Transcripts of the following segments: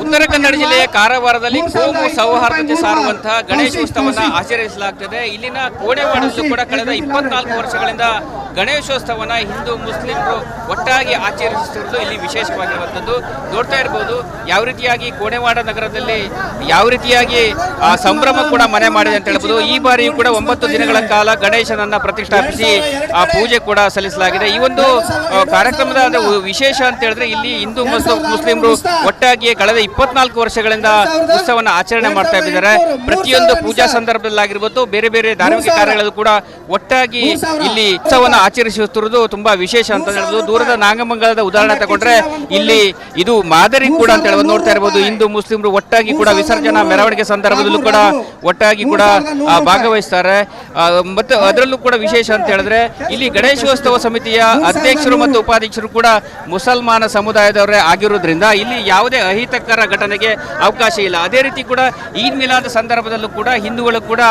ಉತ್ತರ ಕನ್ನಡ ಜಿಲ್ಲೆಯ ಕಾರವಾರದಲ್ಲಿ ಕೋಮು ಸೌಹಾರ್ದತೆ ಸಾರುವಂತಹ ಗಣೇಶೋತ್ಸವವನ್ನು ಆಚರಿಸಲಾಗುತ್ತದೆ. ಇಲ್ಲಿನ ಕೋಣೆವಾಡಲ್ಲೂ ಕೂಡ ಕಳೆದ 24 ವರ್ಷಗಳಿಂದ ಗಣೇಶೋತ್ಸವನ ಹಿಂದೂ ಮುಸ್ಲಿಮರು ಒಟ್ಟಾಗಿ ಆಚರಿಸುತ್ತಿರುವುದು ಇಲ್ಲಿ ವಿಶೇಷವಾಗಿರುವಂಥದ್ದು. ನೋಡ್ತಾ ಇರಬಹುದು ಯಾವ ರೀತಿಯಾಗಿ ಕೋಣೆವಾಡ ನಗರದಲ್ಲಿ ಯಾವ ರೀತಿಯಾಗಿ ಸಂಭ್ರಮ ಕೂಡ ಮನೆ ಮಾಡಿದೆ ಅಂತ ಹೇಳ್ಬೋದು. ಈ ಬಾರಿಯೂ ಕೂಡ 9 ದಿನಗಳ ಕಾಲ ಗಣೇಶನನ್ನ ಪ್ರತಿಷ್ಠಾಪಿಸಿ ಆ ಪೂಜೆ ಕೂಡ ಸಲ್ಲಿಸಲಾಗಿದೆ. ಈ ಒಂದು ಕಾರ್ಯಕ್ರಮದ ವಿಶೇಷ ಅಂತ ಹೇಳಿದ್ರೆ ಇಲ್ಲಿ ಹಿಂದೂ ಮುಸ್ಲಿಮರು ಒಟ್ಟಾಗಿ ಕಳೆದ 24 ವರ್ಷಗಳಿಂದ ಉತ್ಸವನ ಆಚರಣೆ ಮಾಡ್ತಾ ಇದ್ದಾರೆ. ಪ್ರತಿಯೊಂದು ಪೂಜಾ ಸಂದರ್ಭದಲ್ಲಾಗಿರ್ಬೋದು, ಬೇರೆ ಬೇರೆ ಧಾರ್ಮಿಕ ಕಾರ್ಯಗಳಲ್ಲೂ ಕೂಡ ಒಟ್ಟಾಗಿ ಇಲ್ಲಿ ಉತ್ಸವನ ಆಚರಿಸುತ್ತಿರುವುದು ತುಂಬಾ ವಿಶೇಷ ಅಂತ ಹೇಳ್ಬೋದು. ದೂರದ ನಾಗಮಂಗಲದ ಉದಾಹರಣೆ ತಗೊಂಡ್ರೆ ಇಲ್ಲಿ ಇದು ಮಾದರಿ ಕೂಡ ಅಂತ ಹೇಳ್ಬೋದು. ನೋಡ್ತಾ ಇರಬಹುದು ಹಿಂದೂ ಮುಸ್ಲಿಮರು ಒಟ್ಟಾಗಿ ಕೂಡ ವಿಸರ್ಜನಾ ಮೆರವಣಿಗೆ ಸಂದರ್ಭದಲ್ಲೂ ಕೂಡ ಒಟ್ಟಾಗಿ ಕೂಡ ಭಾಗವಹಿಸ್ತಾರೆ. ಮತ್ತು ಅದರಲ್ಲೂ ಕೂಡ ವಿಶೇಷ ಅಂತ ಹೇಳಿದ್ರೆ ಇಲ್ಲಿ ಗಣೇಶೋತ್ಸವ ಸಮಿತಿಯ ಅಧ್ಯಕ್ಷರು ಮತ್ತು ಉಪಾಧ್ಯಕ್ಷರು ಕೂಡ ಮುಸಲ್ಮಾನ ಸಮುದಾಯದವರೇ ಆಗಿರುವುದರಿಂದ ಇಲ್ಲಿ ಯಾವುದೇ ಅಹಿತಕರ ಘಟನೆಗೆ ಅವಕಾಶ ಇಲ್ಲ. ಅದೇ ರೀತಿ ಕೂಡ ಈದ್ ಮಿಲಾದ್ ಸಂದರ್ಭದಲ್ಲೂ ಕೂಡ ಹಿಂದೂಗಳು ಕೂಡ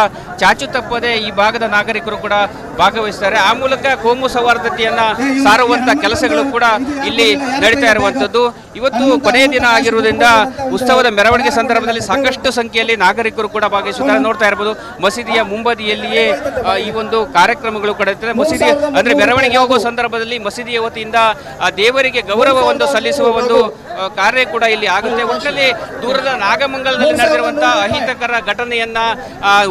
ಚಾಚು ತಪ್ಪದೆ ಈ ಭಾಗದ ನಾಗರಿಕರು ಕೂಡ ಭಾಗವಹಿಸ್ತಾರೆ. ಆ ಮೂಲಕ ಕೋಮು ಸೌಹಾರ್ದತೆಯನ್ನ ಸಾರುವಂತ ಕೆಲಸಗಳು ಕೂಡ ಇಲ್ಲಿ ನಡೀತಾ ಇರುವಂತದ್ದು. ಇವತ್ತು ಕೊನೆಯ ದಿನ ಆಗಿರುವುದರಿಂದ ಉತ್ಸವದ ಮೆರವಣಿಗೆ ಸಂದರ್ಭದಲ್ಲಿ ಸಾಕಷ್ಟು ಸಂಖ್ಯೆಯಲ್ಲಿ ನಾಗರಿಕರು ಕೂಡ ಭಾಗವಹಿಸುತ್ತಾರೆ. ನೋಡ್ತಾ ಇರಬಹುದು ಮಸೀದಿಯ ಮುಂಬದಿಯಲ್ಲಿಯೇ ಈ ಒಂದು ಕಾರ್ಯಕ್ರಮಗಳು ನಡೆಯುತ್ತದೆ. ಮಸೀದಿ ಅಂದ್ರೆ ಮೆರವಣಿಗೆ ಹೋಗುವ ಸಂದರ್ಭದಲ್ಲಿ ಮಸೀದಿಯ ವತಿಯಿಂದ ದೇವರಿಗೆ ಗೌರವವನ್ನು ಸಲ್ಲಿಸುವ ಒಂದು ಕಾರ್ಯ ಕೂಡ ಇಲ್ಲಿ ಆಗುತ್ತೆ. ಒಟ್ಟಿನಲ್ಲಿ ದೂರದ ನಾಗಮಂಗಲದಲ್ಲಿ ನಡೆದಿರುವಂತಹ ಅಹಿತಕರ ಘಟನೆಯನ್ನ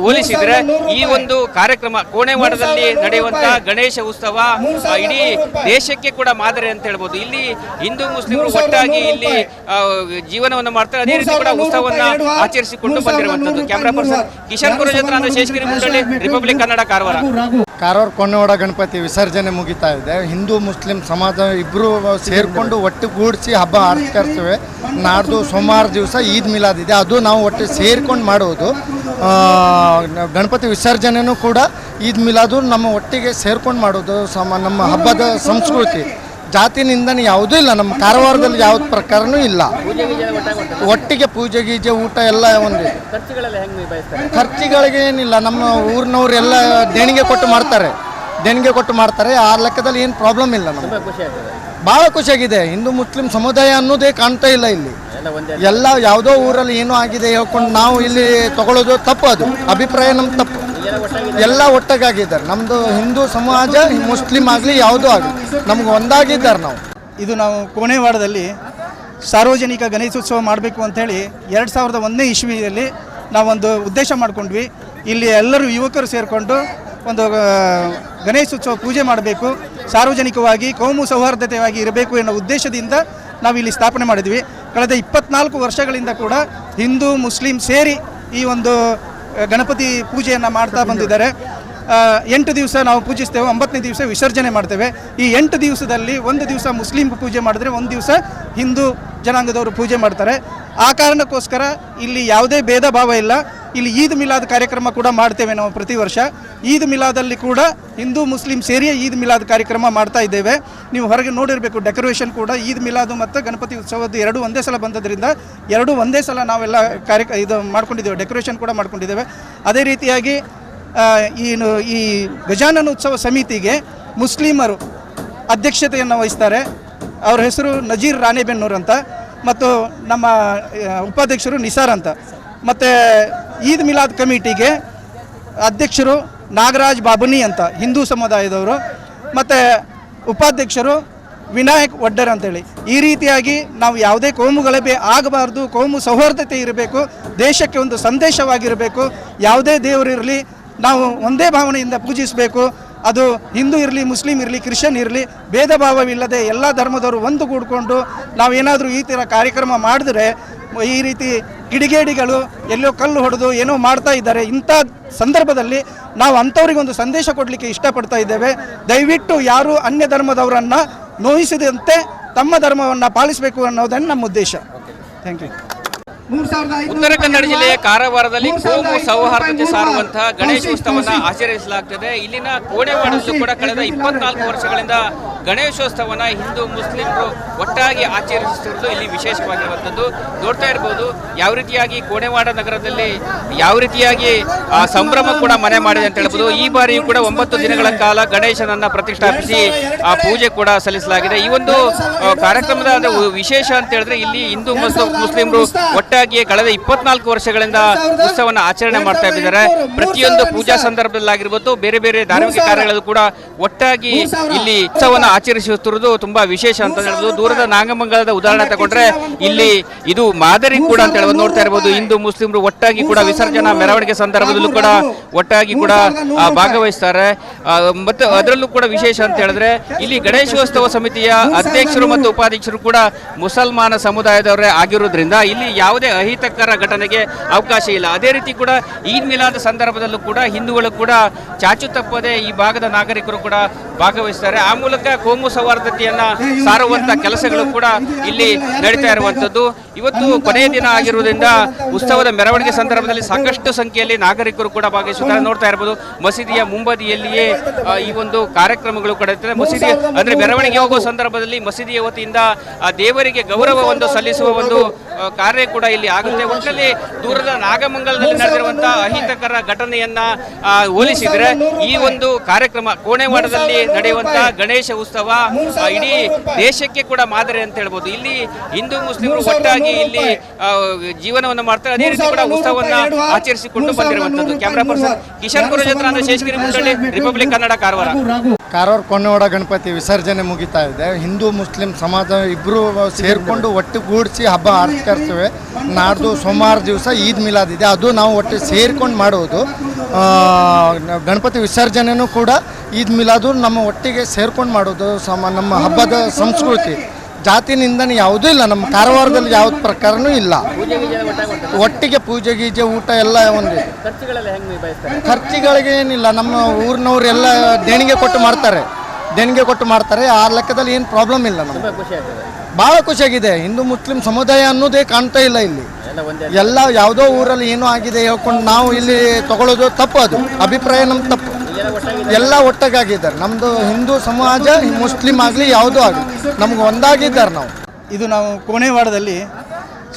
ಹೋಲಿಸಿದ್ರೆ ಈ ಒಂದು ಕಾರ್ಯಕ್ರಮ ಕೋಣೆವಾಡದಲ್ಲಿ ನಡೆಯುವಂತಹ ಗಣೇಶ ಉತ್ಸವ ಇಡೀ ದೇಶಕ್ಕೆ ಕೂಡ ಮಾದರಿ ಅಂತ ಹೇಳ್ಬೋದು. ಇಲ್ಲಿ ಹಿಂದೂ ಮುಸ್ಲಿಮರು ಒಟ್ಟಾಗಿ ಇಲ್ಲಿ ಜೀವನವನ್ನು ಮಾಡ್ತಾರೆ. ಅದೇ ರೀತಿ ಕೂಡ ಉತ್ಸವವನ್ನು ಆಚರಿಸಿಕೊಂಡು ಬಂದಿರುವಂತದ್ದು. ಕ್ಯಾಮರಾ ಪರ್ಸನ್ ಕಿಶನ್ ಗುರು ಜೊತೆ ನಾನು ಶೇಷಗಿರಿ ಮುಂಡಳ್ಳಿ, ರಿಪಬ್ಲಿಕ್ ಕನ್ನಡ, ಕಾರವಾರ. ಕಾರವಾರ ಕೋಣೆವಾಡ ಗಣಪತಿ ವಿಸರ್ಜನೆ ಮುಗಿತಾ ಇದೆ. ಹಿಂದೂ ಮುಸ್ಲಿಂ ಸಮಾಜ ಇಬ್ಬರು ಸೇರಿಕೊಂಡು ಒಟ್ಟುಗೂಡಿಸಿ ಹಬ್ಬ ಆಚರಿಸ್ತೇವೆ. ನಾಡ್ದು ಸೋಮವಾರ ದಿವಸ ಈದ್ ಮಿಲಾದ್ ಇದೆ, ಅದು ನಾವು ಒಟ್ಟು ಸೇರ್ಕೊಂಡು ಮಾಡುವುದು. ಗಣಪತಿ ವಿಸರ್ಜನೆಯೂ ಕೂಡ ಈದ್ ಮಿಲಾದು ನಮ್ಮ ಒಟ್ಟಿಗೆ ಸೇರ್ಕೊಂಡು ಮಾಡೋದು ನಮ್ಮ ಹಬ್ಬದ ಸಂಸ್ಕೃತಿ. ಜಾತಿ ನಿಂದನೆ ಯಾವುದೂ ಇಲ್ಲ ನಮ್ಮ ಕಾರವಾರದಲ್ಲಿ, ಯಾವ್ದು ಪ್ರಕಾರನೂ ಇಲ್ಲ. ಒಟ್ಟಿಗೆ ಪೂಜೆ ಗೀಜೆ ಊಟ ಎಲ್ಲ ಒಂದೇ. ಖರ್ಚುಗಳಿಗೆ ಏನಿಲ್ಲ, ನಮ್ಮ ಊರಿನವ್ರೆಲ್ಲ ದೇಣಿಗೆ ಕೊಟ್ಟು ಮಾಡ್ತಾರೆ. ಆ ಲೆಕ್ಕದಲ್ಲಿ ಏನು ಪ್ರಾಬ್ಲಮ್ ಇಲ್ಲ. ನಮ್ಗೆ ಭಾಳ ಖುಷಿಯಾಗಿದೆ. ಹಿಂದೂ ಮುಸ್ಲಿಂ ಸಮುದಾಯ ಅನ್ನೋದೇ ಕಾಣ್ತಾ ಇಲ್ಲ ಇಲ್ಲಿ. ಎಲ್ಲ ಯಾವುದೋ ಊರಲ್ಲಿ ಏನೋ ಆಗಿದೆ ಹೇಳ್ಕೊಂಡು ನಾವು ಇಲ್ಲಿ ತಗೊಳ್ಳೋದು ತಪ್ಪು. ಅದು ಅಭಿಪ್ರಾಯ ನಮ್ಮ ತಪ್ಪು. ಎಲ್ಲ ಒಟ್ಟಾಗಿದ್ದಾರೆ. ನಮ್ಮದು ಹಿಂದೂ ಸಮಾಜ ಮುಸ್ಲಿಂ ಆಗಲಿ ಯಾವುದೂ ಆಗಲಿ ನಮ್ಗೆ ಒಂದಾಗಿದ್ದಾರೆ. ನಾವು ಕೋಣೆವಾಡದಲ್ಲಿ ಸಾರ್ವಜನಿಕ ಗಣೇಶೋತ್ಸವ ಮಾಡಬೇಕು ಅಂಥೇಳಿ 2001ನೇ ಇಸ್ವಿಯಲ್ಲಿ ನಾವೊಂದು ಉದ್ದೇಶ ಮಾಡಿಕೊಂಡ್ವಿ. ಇಲ್ಲಿ ಎಲ್ಲರೂ ಯುವಕರು ಸೇರಿಕೊಂಡು ಒಂದು ಗಣೇಶೋತ್ಸವ ಪೂಜೆ ಮಾಡಬೇಕು, ಸಾರ್ವಜನಿಕವಾಗಿ ಕೋಮು ಸೌಹಾರ್ದತೆಯಾಗಿ ಇರಬೇಕು ಎನ್ನುವ ಉದ್ದೇಶದಿಂದ ನಾವಿಲ್ಲಿ ಸ್ಥಾಪನೆ ಮಾಡಿದ್ವಿ. ಕಳೆದ 24 ವರ್ಷಗಳಿಂದ ಕೂಡ ಹಿಂದೂ ಮುಸ್ಲಿಂ ಸೇರಿ ಈ ಒಂದು ಗಣಪತಿ ಪೂಜೆಯನ್ನು ಮಾಡ್ತಾ ಬಂದಿದ್ದಾರೆ. 8 ದಿವಸ ನಾವು ಪೂಜಿಸ್ತೇವೆ, 9ನೇ ದಿವಸ ವಿಸರ್ಜನೆ ಮಾಡ್ತೇವೆ. ಈ 8 ದಿವಸದಲ್ಲಿ ಒಂದು ದಿವಸ ಮುಸ್ಲಿಂ ಪೂಜೆ ಮಾಡಿದ್ರೆ ಒಂದು ದಿವಸ ಹಿಂದೂ ಜನಾಂಗದವರು ಪೂಜೆ ಮಾಡ್ತಾರೆ. ಆ ಕಾರಣಕ್ಕೋಸ್ಕರ ಇಲ್ಲಿ ಯಾವುದೇ ಭೇದ ಭಾವ ಇಲ್ಲ. ಇಲ್ಲಿ ಈದ್ ಮಿಲಾದ್ ಕಾರ್ಯಕ್ರಮ ಕೂಡ ಮಾಡ್ತೇವೆ ನಾವು ಪ್ರತಿ ವರ್ಷ. ಈದ್ ಮಿಲಾದಲ್ಲಿ ಕೂಡ ಹಿಂದೂ ಮುಸ್ಲಿಂ ಸೇರಿಯೇ ಈದ್ ಮಿಲಾದ್ ಕಾರ್ಯಕ್ರಮ ಮಾಡ್ತಾ ಇದ್ದೇವೆ. ನೀವು ಹೊರಗೆ ನೋಡಿರಬೇಕು, ಡೆಕೋರೇಷನ್ ಕೂಡ ಈದ್ ಮಿಲಾದು ಮತ್ತು ಗಣಪತಿ ಉತ್ಸವದ್ದು ಎರಡೂ ಒಂದೇ ಸಲ ಬಂದದ್ರಿಂದ ಎರಡೂ ಒಂದೇ ಸಲ ನಾವೆಲ್ಲ ಇದು ಮಾಡ್ಕೊಂಡಿದ್ದೇವೆ, ಡೆಕೋರೇಷನ್ ಕೂಡ ಮಾಡ್ಕೊಂಡಿದ್ದೇವೆ. ಅದೇ ರೀತಿಯಾಗಿ ಈ ಗಜಾನನ ಉತ್ಸವ ಸಮಿತಿಗೆ ಮುಸ್ಲಿಮರು ಅಧ್ಯಕ್ಷತೆಯನ್ನು ವಹಿಸ್ತಾರೆ. ಅವ್ರ ಹೆಸರು ನಜೀರ್ ರಾಣೆಬೆನ್ನೂರು ಅಂತ, ಮತ್ತು ನಮ್ಮ ಉಪಾಧ್ಯಕ್ಷರು ನಿಸಾರ್ ಅಂತ. ಮತ್ತು ಈದ್ ಮಿಲಾದ್ ಕಮಿಟಿಗೆ ಅಧ್ಯಕ್ಷರು ನಾಗರಾಜ್ ಬಾಬುನಿ ಅಂತ ಹಿಂದೂ ಸಮುದಾಯದವರು, ಮತ್ತು ಉಪಾಧ್ಯಕ್ಷರು ವಿನಾಯಕ್ ವಡ್ಡರ್ ಅಂತೇಳಿ. ಈ ರೀತಿಯಾಗಿ ನಾವು ಯಾವುದೇ ಕೋಮು ಗಲಭೆ ಆಗಬಾರ್ದು, ಕೋಮು ಸೌಹಾರ್ದತೆ ಇರಬೇಕು, ದೇಶಕ್ಕೆ ಒಂದು ಸಂದೇಶವಾಗಿರಬೇಕು. ಯಾವುದೇ ದೇವರಿರಲಿ ನಾವು ಒಂದೇ ಭಾವನೆಯಿಂದ ಪೂಜಿಸಬೇಕು. ಅದು ಹಿಂದೂ ಇರಲಿ, ಮುಸ್ಲಿಂ ಇರಲಿ, ಕ್ರಿಶ್ಚಿಯನ್ ಇರಲಿ, ಭೇದ ಭಾವವಿಲ್ಲದೆ ಎಲ್ಲ ಧರ್ಮದವರು ಒಂದುಗೂಡಿಕೊಂಡು ನಾವೇನಾದರೂ ಈ ಥರ ಕಾರ್ಯಕ್ರಮ ಮಾಡಿದ್ರೆ, ಈ ರೀತಿ ಕಿಡಿಗೇಡಿಗಳು ಎಲ್ಲೋ ಕಲ್ಲು ಹೊಡೆದು ಏನೋ ಮಾಡ್ತಾ ಇದ್ದಾರೆ, ಇಂಥ ಸಂದರ್ಭದಲ್ಲಿ ನಾವು ಅಂಥವ್ರಿಗೊಂದು ಸಂದೇಶ ಕೊಡಲಿಕ್ಕೆ ಇಷ್ಟಪಡ್ತಾ ಇದ್ದೇವೆ. ದಯವಿಟ್ಟು ಯಾರು ಅನ್ಯ ಧರ್ಮದವರನ್ನು ನೋಯಿಸದಂತೆ ತಮ್ಮ ಧರ್ಮವನ್ನು ಪಾಲಿಸಬೇಕು ಅನ್ನೋದನ್ನು ನಮ್ಮ ಉದ್ದೇಶ. Thank you. ಉತ್ತರ ಕನ್ನಡ ಜಿಲ್ಲೆಯ ಕಾರವಾರದಲ್ಲಿ ಕೋಮು ಸೌಹಾರ್ದತೆ ಸಾರುವಂತಹ ಗಣೇಶೋತ್ಸವವನ್ನು ಆಚರಿಸಲಾಗುತ್ತದೆ. ಇಲ್ಲಿನ ಕೋಣೆವಾಡಲ್ಲೂ ಕೂಡ ಕಳೆದ 24 ವರ್ಷಗಳಿಂದ ಗಣೇಶೋತ್ಸವನ ಹಿಂದೂ ಮುಸ್ಲಿಮರು ಒಟ್ಟಾಗಿ ಆಚರಿಸುತ್ತಿರುವುದು ಇಲ್ಲಿ ವಿಶೇಷವಾಗಿರುವಂಥದ್ದು. ನೋಡ್ತಾ ಇರ್ಬೋದು ಯಾವ ರೀತಿಯಾಗಿ ಕೋಣೆವಾಡ ನಗರದಲ್ಲಿ ಯಾವ ರೀತಿಯಾಗಿ ಸಂಭ್ರಮ ಕೂಡ ಮನೆ ಮಾಡಿದೆ ಅಂತ ಹೇಳ್ಬೋದು. ಈ ಬಾರಿಯೂ ಕೂಡ 9 ದಿನಗಳ ಕಾಲ ಗಣೇಶನನ್ನ ಪ್ರತಿಷ್ಠಾಪಿಸಿ ಪೂಜೆ ಕೂಡ ಸಲ್ಲಿಸಲಾಗಿದೆ. ಈ ಒಂದು ಕಾರ್ಯಕ್ರಮದ ವಿಶೇಷ ಅಂತ ಹೇಳಿದ್ರೆ ಇಲ್ಲಿ ಹಿಂದೂ ಮುಸ್ಲಿಮರು ಒಟ್ಟಾಗಿ ಕಳೆದ 24 ವರ್ಷಗಳಿಂದ ಉತ್ಸವನ ಆಚರಣೆ ಮಾಡ್ತಾ ಇದ್ದಾರೆ. ಪ್ರತಿಯೊಂದು ಪೂಜಾ ಸಂದರ್ಭದಲ್ಲಾಗಿರ್ಬೋದು, ಬೇರೆ ಬೇರೆ ಧಾರ್ಮಿಕ ಕಾರ್ಯಗಳಲ್ಲೂ ಕೂಡ ಒಟ್ಟಾಗಿ ಇಲ್ಲಿ ಉತ್ಸವನ ಆಚರಿಸುತ್ತಿರುವುದು ತುಂಬಾ ವಿಶೇಷ ಅಂತ ಹೇಳ್ಬೋದು. ದೂರದ ನಾಗಮಂಗಲದ ಉದಾಹರಣೆ ತಗೊಂಡ್ರೆ ಇಲ್ಲಿ ಇದು ಮಾದರಿ ಕೂಡ ಅಂತ ಹೇಳ್ಬೋದು. ನೋಡ್ತಾ ಇರಬಹುದು ಹಿಂದೂ ಮುಸ್ಲಿಮರು ಒಟ್ಟಾಗಿ ಕೂಡ ವಿಸರ್ಜನಾ ಮೆರವಣಿಗೆ ಸಂದರ್ಭದಲ್ಲೂ ಕೂಡ ಒಟ್ಟಾಗಿ ಕೂಡ ಭಾಗವಹಿಸ್ತಾರೆ. ಮತ್ತು ಅದರಲ್ಲೂ ಕೂಡ ವಿಶೇಷ ಅಂತ ಹೇಳಿದ್ರೆ ಇಲ್ಲಿ ಗಣೇಶೋತ್ಸವ ಸಮಿತಿಯ ಅಧ್ಯಕ್ಷರು ಮತ್ತು ಉಪಾಧ್ಯಕ್ಷರು ಕೂಡ ಮುಸಲ್ಮಾನ ಸಮುದಾಯದವರೇ ಆಗಿರೋದ್ರಿಂದ ಇಲ್ಲಿ ಯಾವುದೇ ಅಹಿತಕರ ಘಟನೆಗೆ ಅವಕಾಶ ಇಲ್ಲ. ಅದೇ ರೀತಿ ಕೂಡ ಈದ್ ಮಿಲಾದ್ ಸಂದರ್ಭದಲ್ಲೂ ಕೂಡ ಹಿಂದೂಗಳು ಕೂಡ ಚಾಚು ತಪ್ಪದೆ ಈ ಭಾಗದ ನಾಗರಿಕರು ಕೂಡ ಭಾಗವಹಿಸ್ತಾರೆ. ಆ ಮೂಲಕ ಕೋಮು ಸೌಹಾರ್ದತೆಯನ್ನ ಸಾರುವಂತ ಕೆಲಸಗಳು ಕೂಡ ಇಲ್ಲಿ ನಡೀತಾ ಇರುವಂತದ್ದು. ಇವತ್ತು ಕೊನೆಯ ದಿನ ಆಗಿರುವುದರಿಂದ ಉತ್ಸವದ ಮೆರವಣಿಗೆ ಸಂದರ್ಭದಲ್ಲಿ ಸಾಕಷ್ಟು ಸಂಖ್ಯೆಯಲ್ಲಿ ನಾಗರಿಕರು ಕೂಡ ಭಾಗವಹಿಸುತ್ತಾರೆ. ನೋಡ್ತಾ ಇರಬಹುದು ಮಸೀದಿಯ ಮುಂಬದಿಯಲ್ಲಿಯೇ ಈ ಒಂದು ಕಾರ್ಯಕ್ರಮಗಳು ಕೂಡ ಇರ್ತದೆ. ಮಸೀದಿ ಅಂದ್ರೆ ಮೆರವಣಿಗೆ ಹೋಗುವ ಸಂದರ್ಭದಲ್ಲಿ ಮಸೀದಿಯ ವತಿಯಿಂದ ಆ ದೇವರಿಗೆ ಗೌರವವನ್ನು ಸಲ್ಲಿಸುವ ಒಂದು ಕಾರ್ಯ ಕೂಡ ಇಲ್ಲಿ ಆಗುತ್ತೆ. ಒಟ್ಟಿನಲ್ಲಿ ದೂರದ ನಾಗಮಂಗಲದಲ್ಲಿ ನಡೆದಿರುವಂತಹ ಅಹಿತಕರ ಘಟನೆಯನ್ನ ಹೋಲಿಸಿದ್ರೆ ಈ ಒಂದು ಕಾರ್ಯಕ್ರಮ ಕೋಣೆವಾಡದಲ್ಲಿ ನಡೆಯುವಂತಹ ಗಣೇಶ ಉತ್ಸವ ಇಡೀ ದೇಶಕ್ಕೆ ಕೂಡ ಮಾದರಿ ಅಂತ ಹೇಳ್ಬೋದು. ಇಲ್ಲಿ ಹಿಂದೂ ಮುಸ್ಲಿಮರು ಒಟ್ಟಾಗಿ ಇಲ್ಲಿ ಜೀವನವನ್ನು ಮಾಡ್ತಾರೆ. ಅದೇ ರೀತಿ ಕೂಡ ಉತ್ಸವವನ್ನು ಆಚರಿಸಿಕೊಂಡು ಬಂದಿರುವಂತದ್ದು. ಕ್ಯಾಮರಾ ಪರ್ಸನ್ ಕಿಶನ್ ಗುರು ಜೊತೆ ನಾನು ಶೇಷಗಿರಿ ಮುಂಡಳ್ಳಿ, ರಿಪಬ್ಲಿಕ್ ಕನ್ನಡ, ಕಾರವಾರ. ಕೋಣೆವಾಡ ಗಣಪತಿ ವಿಸರ್ಜನೆ ಮುಗಿತಾ ಇದೆ. ಹಿಂದೂ ಮುಸ್ಲಿಂ ಸಮಾಜ ಇಬ್ಬರು ಸೇರಿಕೊಂಡು ಒಟ್ಟುಗೂಡಿಸಿ ಹಬ್ಬ ಆಚರಿಸ್ತೇವೆ. ನಾಡ್ದು ಸೋಮವಾರ ದಿವಸ ಈದ್ ಮಿಲಾದ್ ಇದೆ, ಅದು ನಾವು ಒಟ್ಟು ಸೇರ್ಕೊಂಡು ಮಾಡೋದು. ಗಣಪತಿ ವಿಸರ್ಜನೆಯೂ ಕೂಡ ಈದ್ ಮಿಲಾದು ನಮ್ಮ ಒಟ್ಟಿಗೆ ಸೇರ್ಕೊಂಡು ಮಾಡೋದು ನಮ್ಮ ಹಬ್ಬದ ಸಂಸ್ಕೃತಿ. ಜಾತಿ ನಿಂದನೆ ಯಾವುದೂ ಇಲ್ಲ. ನಮ್ಮ ಕಾರವಾರದಲ್ಲಿ ಯಾವ್ದು ಪ್ರಕಾರನೂ ಇಲ್ಲ. ಒಟ್ಟಿಗೆ ಪೂಜೆ ಗೀಜೆ ಊಟ ಎಲ್ಲ ಒಂದು ಖರ್ಚುಗಳಿಗೆ ಏನಿಲ್ಲ. ನಮ್ಮ ಊರಿನವ್ರೆಲ್ಲ ದೇಣಿಗೆ ಕೊಟ್ಟು ಮಾಡ್ತಾರೆ. ಆ ಲೆಕ್ಕದಲ್ಲಿ ಏನು ಪ್ರಾಬ್ಲಮ್ ಇಲ್ಲ. ನಮ್ಗೆ ಭಾಳ ಖುಷಿಯಾಗಿದೆ. ಹಿಂದೂ ಮುಸ್ಲಿಂ ಸಮುದಾಯ ಅನ್ನೋದೇ ಕಾಣ್ತಾ ಇಲ್ಲ ಇಲ್ಲಿ. ಎಲ್ಲ ಯಾವುದೋ ಊರಲ್ಲಿ ಏನೋ ಆಗಿದೆ ಹೇಳ್ಕೊಂಡು ನಾವು ಇಲ್ಲಿ ತಗೊಳ್ಳೋದು ತಪ್ಪು. ಅದು ಅಭಿಪ್ರಾಯ ನಮ್ಮ ತಪ್ಪು. ಎಲ್ಲ ಒಟ್ಟಾಗಿದ್ದಾರೆ. ನಮ್ಮದು ಹಿಂದೂ ಸಮಾಜ ಮುಸ್ಲಿಂ ಆಗಲಿ ಯಾವುದೂ ಆಗಲಿ ನಮ್ಗೆ ಒಂದಾಗಿದ್ದಾರೆ. ನಾವು ಕೋಣೆವಾಡದಲ್ಲಿ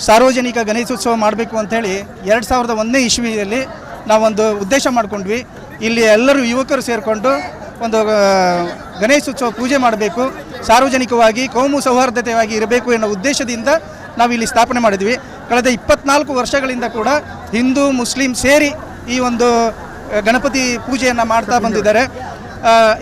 ಸಾರ್ವಜನಿಕ ಗಣೇಶೋತ್ಸವ ಮಾಡಬೇಕು ಅಂಥೇಳಿ 2001ನೇ ಇಸ್ವಿಯಲ್ಲಿ ನಾವೊಂದು ಉದ್ದೇಶ ಮಾಡ್ಕೊಂಡ್ವಿ. ಇಲ್ಲಿ ಎಲ್ಲರೂ ಯುವಕರು ಸೇರಿಕೊಂಡು ಒಂದು ಗಣೇಶೋತ್ಸವ ಪೂಜೆ ಮಾಡಬೇಕು, ಸಾರ್ವಜನಿಕವಾಗಿ ಕೋಮು ಸೌಹಾರ್ದತೆಯಾಗಿ ಇರಬೇಕು ಎನ್ನುವ ಉದ್ದೇಶದಿಂದ ನಾವಿಲ್ಲಿ ಸ್ಥಾಪನೆ ಮಾಡಿದ್ವಿ. ಕಳೆದ 24 ವರ್ಷಗಳಿಂದ ಕೂಡ ಹಿಂದೂ ಮುಸ್ಲಿಂ ಸೇರಿ ಈ ಒಂದು ಗಣಪತಿ ಪೂಜೆಯನ್ನು ಮಾಡ್ತಾ ಬಂದಿದ್ದಾರೆ.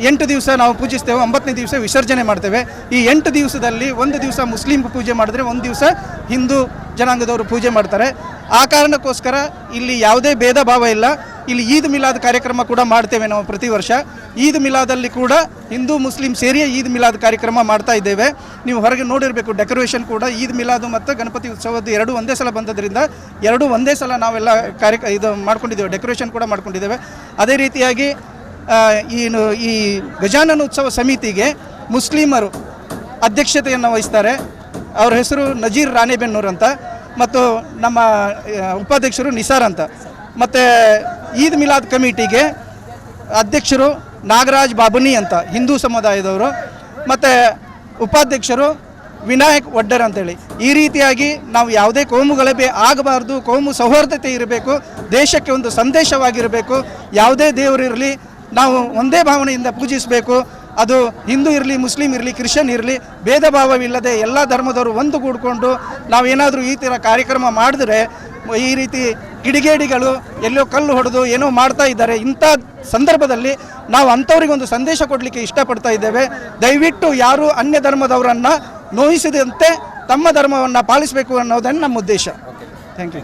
8 ದಿವಸ ನಾವು ಪೂಜಿಸ್ತೇವೆ, 9ನೇ ದಿವಸ ವಿಸರ್ಜನೆ ಮಾಡ್ತೇವೆ. ಈ 8 ದಿವಸದಲ್ಲಿ ಒಂದು ದಿವಸ ಮುಸ್ಲಿಂ ಪೂಜೆ ಮಾಡಿದ್ರೆ ಒಂದು ದಿವಸ ಹಿಂದೂ ಜನಾಂಗದವರು ಪೂಜೆ ಮಾಡ್ತಾರೆ. ಆ ಕಾರಣಕ್ಕೋಸ್ಕರ ಇಲ್ಲಿ ಯಾವುದೇ ಭೇದ ಭಾವ ಇಲ್ಲ. ಇಲ್ಲಿ ಈದ್ ಮಿಲಾದ್ ಕಾರ್ಯಕ್ರಮ ಕೂಡ ಮಾಡ್ತೇವೆ ನಾವು ಪ್ರತಿ ವರ್ಷ. ಈದ್ ಮಿಲಾದಲ್ಲಿ ಕೂಡ ಹಿಂದೂ ಮುಸ್ಲಿಂ ಸೇರಿಯೇ ಈದ್ ಮಿಲಾದ್ ಕಾರ್ಯಕ್ರಮ ಮಾಡ್ತಾ ಇದ್ದೇವೆ. ನೀವು ಹೊರಗೆ ನೋಡಿರಬೇಕು, ಡೆಕೋರೇಷನ್ ಕೂಡ ಈದ್ ಮಿಲಾದು ಮತ್ತು ಗಣಪತಿ ಉತ್ಸವದ್ದು ಎರಡೂ ಒಂದೇ ಸಲ ಬಂದದ್ರಿಂದ ಎರಡೂ ಒಂದೇ ಸಲ ನಾವೆಲ್ಲ ಇದು ಮಾಡ್ಕೊಂಡಿದ್ದೇವೆ, ಡೆಕೋರೇಷನ್ ಕೂಡ ಮಾಡ್ಕೊಂಡಿದ್ದೇವೆ. ಅದೇ ರೀತಿಯಾಗಿ ಈ ಗಜಾನನ ಉತ್ಸವ ಸಮಿತಿಗೆ ಮುಸ್ಲಿಮರು ಅಧ್ಯಕ್ಷತೆಯನ್ನು ವಹಿಸ್ತಾರೆ. ಅವ್ರ ಹೆಸರು ನಜೀರ್ ರಾಣೆಬೆನ್ನೂರು ಅಂತ, ಮತ್ತು ನಮ್ಮ ಉಪಾಧ್ಯಕ್ಷರು ನಿಸಾರ್ ಅಂತ. ಮತ್ತು ಈದ್ ಮಿಲಾದ್ ಕಮಿಟಿಗೆ ಅಧ್ಯಕ್ಷರು ನಾಗರಾಜ್ ಬಾಬುನಿ ಅಂತ ಹಿಂದೂ ಸಮುದಾಯದವರು, ಮತ್ತು ಉಪಾಧ್ಯಕ್ಷರು ವಿನಾಯಕ್ ಒಡ್ಡರ್ ಅಂತೇಳಿ. ಈ ರೀತಿಯಾಗಿ ನಾವು ಯಾವುದೇ ಕೋಮು ಗಲಭೆ ಆಗಬಾರ್ದು, ಕೋಮು ಸೌಹಾರ್ದತೆ ಇರಬೇಕು, ದೇಶಕ್ಕೆ ಒಂದು ಸಂದೇಶವಾಗಿರಬೇಕು. ಯಾವುದೇ ದೇವರಿರಲಿ ನಾವು ಒಂದೇ ಭಾವನೆಯಿಂದ ಪೂಜಿಸಬೇಕು. ಅದು ಹಿಂದೂ ಇರಲಿ, ಮುಸ್ಲಿಂ ಇರಲಿ, ಕ್ರಿಶ್ಚಿಯನ್ ಇರಲಿ, ಭೇದ ಭಾವವಿಲ್ಲದೆ ಎಲ್ಲ ಧರ್ಮದವರು ಒಂದುಗೂಡಿಕೊಂಡು ನಾವೇನಾದರೂ ಈ ಥರ ಕಾರ್ಯಕ್ರಮ ಮಾಡಿದ್ರೆ, ಈ ರೀತಿ ಕಿಡಿಗೇಡಿಗಳು ಎಲ್ಲೋ ಕಲ್ಲು ಹೊಡೆದು ಏನೋ ಮಾಡ್ತಾ ಇದ್ದಾರೆ, ಇಂಥ ಸಂದರ್ಭದಲ್ಲಿ ನಾವು ಅಂಥವ್ರಿಗೊಂದು ಸಂದೇಶ ಕೊಡಲಿಕ್ಕೆ ಇಷ್ಟಪಡ್ತಾ ಇದ್ದೇವೆ. ದಯವಿಟ್ಟು ಯಾರು ಅನ್ಯ ಧರ್ಮದವರನ್ನು ನೋಯಿಸದಂತೆ ತಮ್ಮ ಧರ್ಮವನ್ನು ಪಾಲಿಸಬೇಕು ಅನ್ನೋದನ್ನು ನಮ್ಮ ಉದ್ದೇಶ. Thank you.